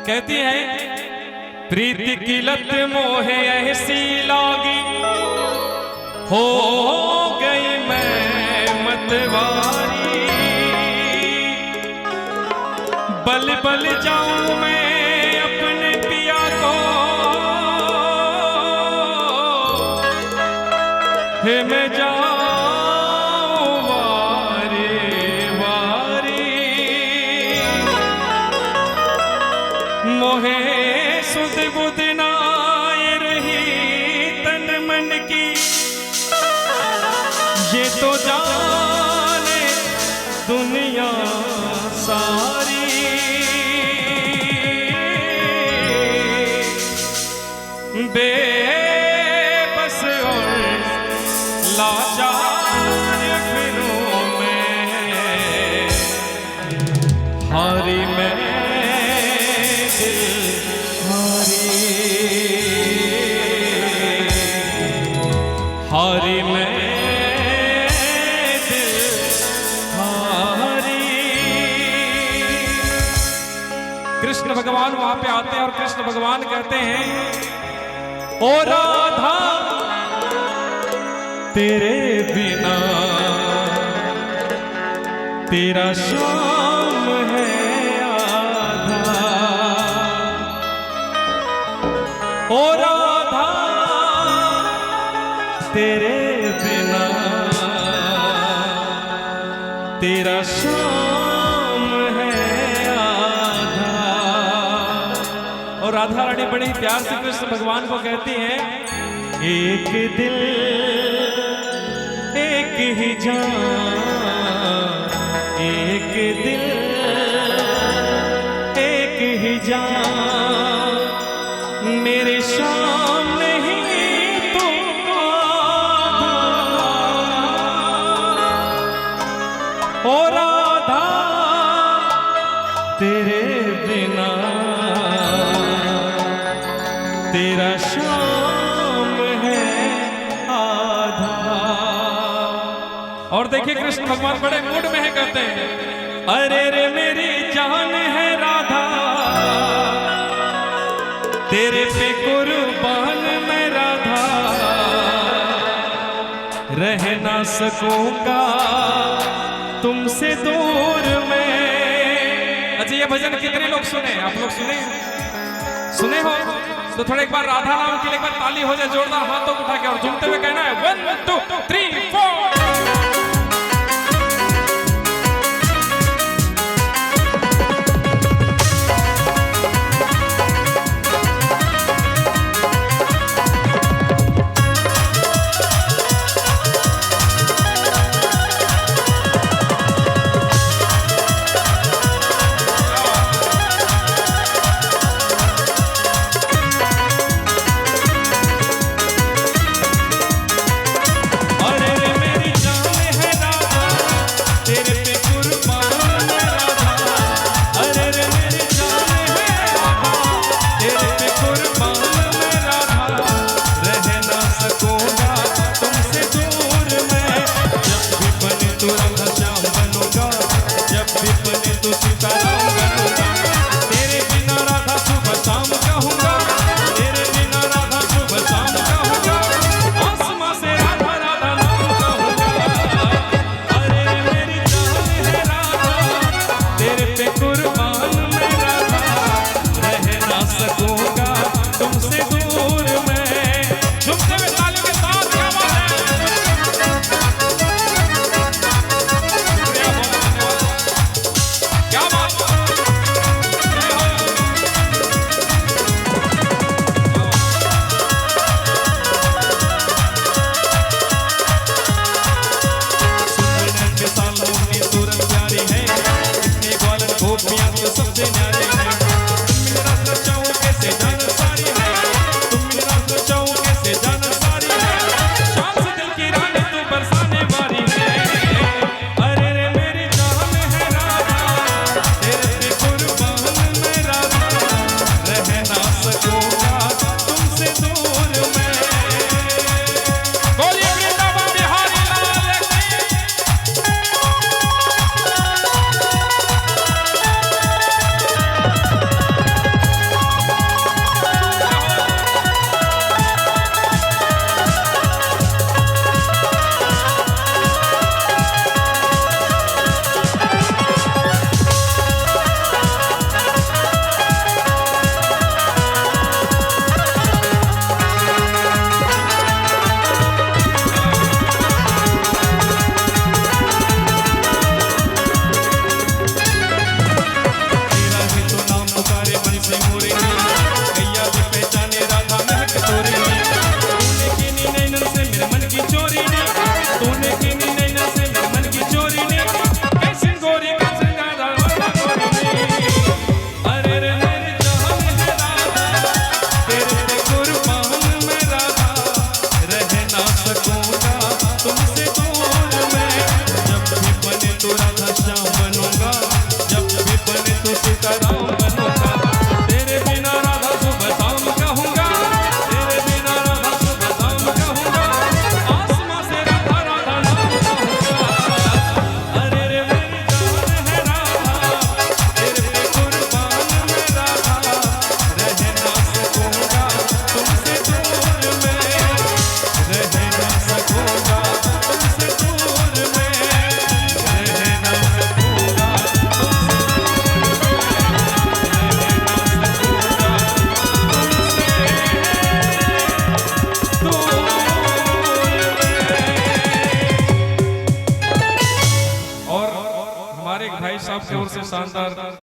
कहती है प्रीति की लत मोहे ऐसी लागी, हो गई मैं मतवारी। बल बल जाऊं मैं अपने पिया को, हे मैं जाऊं वारे वारी। मोहे सुध बुध नाय रही तन मन की, ये तो जाने दुनिया सारी। बेबस और लाचार फिरूं मैं, हारी मैं दिल हारी मैं दिल हारी। कृष्ण भगवान वहां पे आते हैं और कृष्ण भगवान कहते हैं ओ राधा तेरे बिना तेरा शाम है आधा। ओ राधा तेरे बिना तेरा शाम है आधा। और राधा रानी बड़ी प्यार से कृष्ण भगवान को कहती हैं एक दिल एक ही जान, एक दिल एक ही जान, मेरे सामने ही तो ओ राधा तेरे बिना तेरा शाम है आधा। और देखिए कृष्ण भगवान बड़े मूड में है, कहते हैं अरे रे मेरी जान है राधा, तेरे पे कुर्बान मैं राधा, रह ना सकूंगा तुमसे दूर में। अच्छा ये भजन कितने लोग सुने? आप लोग सुने हो तो थोड़ा एक बार राधा नाम के लिए एक बार ताली हो जाए जोरदार, हाथों को उठा के और झूमते हुए कहना है 1 2 3 4। अरे रे मेरी भाई साहब की ओर से शानदार